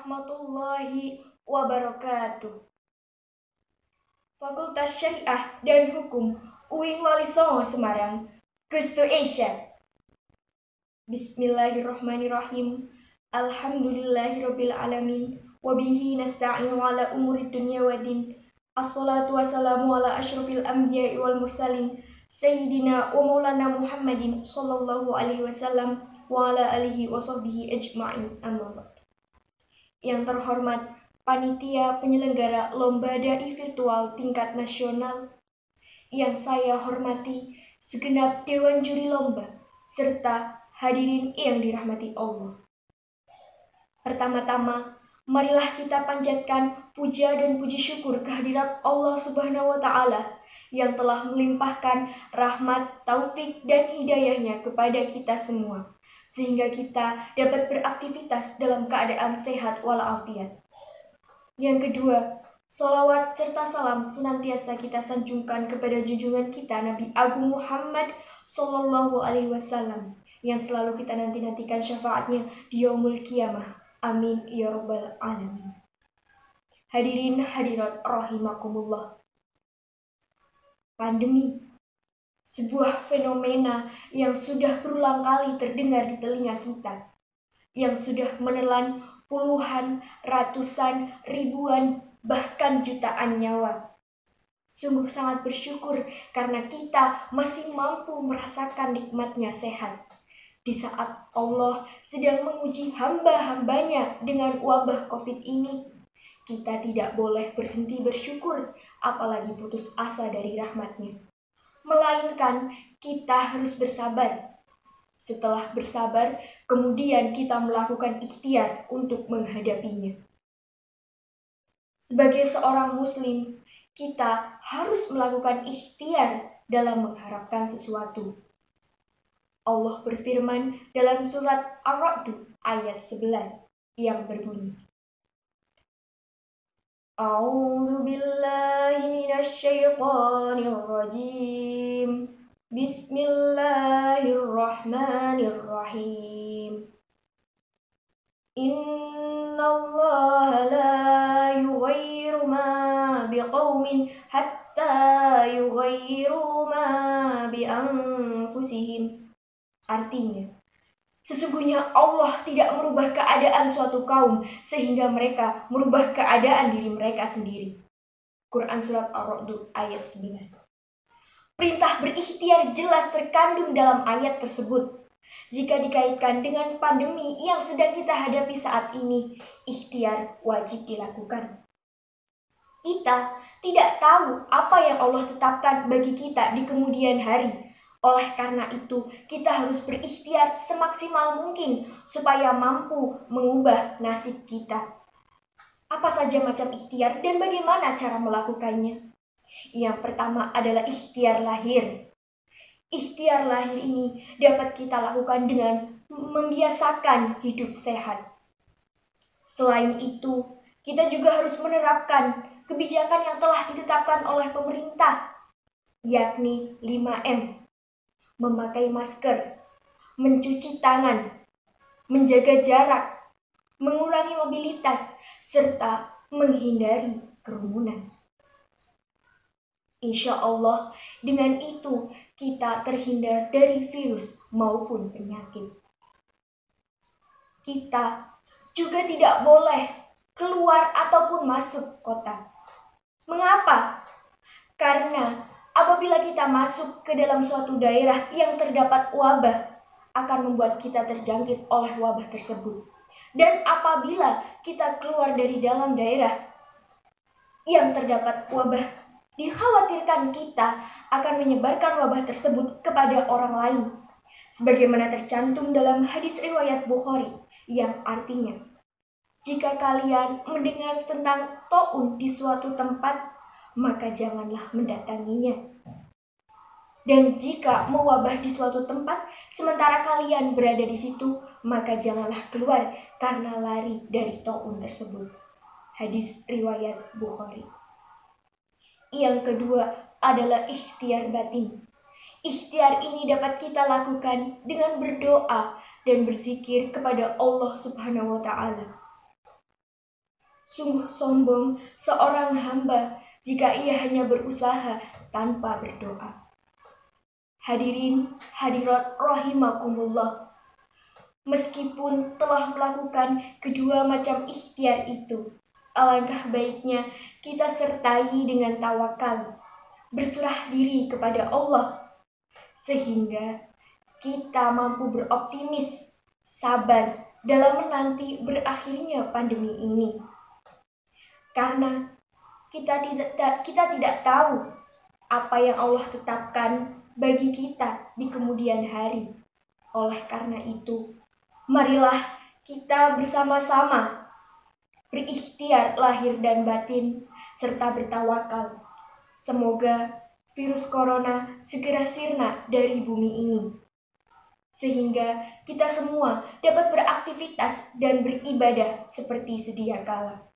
warahmatullahi wabarakatuh. Fakultas Syariah dan Hukum UIN Wali Songo Semarang, Gustu Asia. Bismillahirrahmanirrahim. Alhamdulillahirabbil alamin. Wabihi nasta'inu ala umuri dunya waddin. Assalatu wassalamu ala asyrafil anbiya'i wal mursalin Sayyidina wa maulana Muhammadin sallallahu alaihi wasallam wa ala alihi wa sahbihi ajma'in. Amma ba'd. Yang terhormat Panitia Penyelenggara Lomba Dai Virtual Tingkat Nasional, yang saya hormati segenap Dewan Juri Lomba, serta hadirin yang dirahmati Allah. Pertama-tama, marilah kita panjatkan puja dan puji syukur kehadirat Allah Subhanahu wa Ta'ala yang telah melimpahkan rahmat, taufik, dan hidayahnya kepada kita semua, sehingga kita dapat beraktivitas dalam keadaan sehat walafiat. Yang kedua, sholawat serta salam senantiasa kita sanjungkan kepada junjungan kita Nabi Agung Muhammad Sallallahu Alaihi Wasallam yang selalu kita nanti-nantikan syafaatnya di yaumul qiyamah. Amin ya rabbal alamin. Hadirin hadirat rahimakumullah. Pandemi, sebuah fenomena yang sudah berulang kali terdengar di telinga kita, yang sudah menelan puluhan, ratusan, ribuan, bahkan jutaan nyawa. Sungguh sangat bersyukur karena kita masih mampu merasakan nikmatnya sehat. Di saat Allah sedang menguji hamba-hambanya dengan wabah COVID ini, kita tidak boleh berhenti bersyukur, apalagi putus asa dari rahmatnya. Melainkan kita harus bersabar. Setelah bersabar, kemudian kita melakukan ikhtiar untuk menghadapinya. Sebagai seorang muslim, kita harus melakukan ikhtiar dalam mengharapkan sesuatu. Allah berfirman dalam surat Ar-Ra'd ayat 11 yang berbunyi, A'udzu billahi minasy syaithanir rajim. Bismillahirrahmanirrahim. Innallaha la yughayyiru ma biqaumin hatta yughayyiru ma bi anfusihim. Artinya, sesungguhnya Allah tidak merubah keadaan suatu kaum sehingga mereka merubah keadaan diri mereka sendiri. Quran surat Ar-Ra'd ayat 11. Perintah berikhtiar jelas terkandung dalam ayat tersebut. Jika dikaitkan dengan pandemi yang sedang kita hadapi saat ini, ikhtiar wajib dilakukan. Kita tidak tahu apa yang Allah tetapkan bagi kita di kemudian hari. Oleh karena itu, kita harus berikhtiar semaksimal mungkin supaya mampu mengubah nasib kita. Apa saja macam ikhtiar dan bagaimana cara melakukannya? Yang pertama adalah ikhtiar lahir. Ikhtiar lahir ini dapat kita lakukan dengan membiasakan hidup sehat. Selain itu, kita juga harus menerapkan kebijakan yang telah ditetapkan oleh pemerintah, yakni 5M. Memakai masker, mencuci tangan, menjaga jarak, mengurangi mobilitas, serta menghindari kerumunan. Insya Allah, dengan itu kita terhindar dari virus maupun penyakit. Kita juga tidak boleh keluar ataupun masuk kota. Mengapa? Karena apabila kita masuk ke dalam suatu daerah yang terdapat wabah, akan membuat kita terjangkit oleh wabah tersebut. Dan apabila kita keluar dari dalam daerah yang terdapat wabah, dikhawatirkan kita akan menyebarkan wabah tersebut kepada orang lain. Sebagaimana tercantum dalam hadis riwayat Bukhari yang artinya, jika kalian mendengar tentang ta'un di suatu tempat, maka janganlah mendatanginya. Dan jika mewabah di suatu tempat, sementara kalian berada di situ, maka janganlah keluar karena lari dari ta'un tersebut. Hadis riwayat Bukhari. Yang kedua adalah ikhtiar batin. Ikhtiar ini dapat kita lakukan dengan berdoa dan berzikir kepada Allah Subhanahu wa Ta'ala. Sungguh sombong seorang hamba jika ia hanya berusaha tanpa berdoa. Hadirin hadirat rahimakumullah. Meskipun telah melakukan kedua macam ikhtiar itu, alangkah baiknya kita sertai dengan tawakal, berserah diri kepada Allah, sehingga kita mampu beroptimis, sabar dalam menanti berakhirnya pandemi ini. Karena kita tidak tahu apa yang Allah tetapkan bagi kita di kemudian hari. Oleh karena itu, marilah kita bersama-sama berikhtiar lahir dan batin serta bertawakal. Semoga virus corona segera sirna dari bumi ini, sehingga kita semua dapat beraktivitas dan beribadah seperti sedia kala.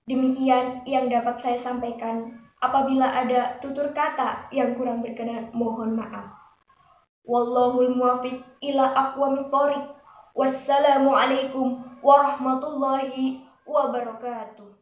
Demikian yang dapat saya sampaikan. Apabila ada tutur kata yang kurang berkenan, mohon maaf. Wallahul muwaffiq ila aqwamit thoriq. Wassalamualaikum warahmatullahi wabarakatuh.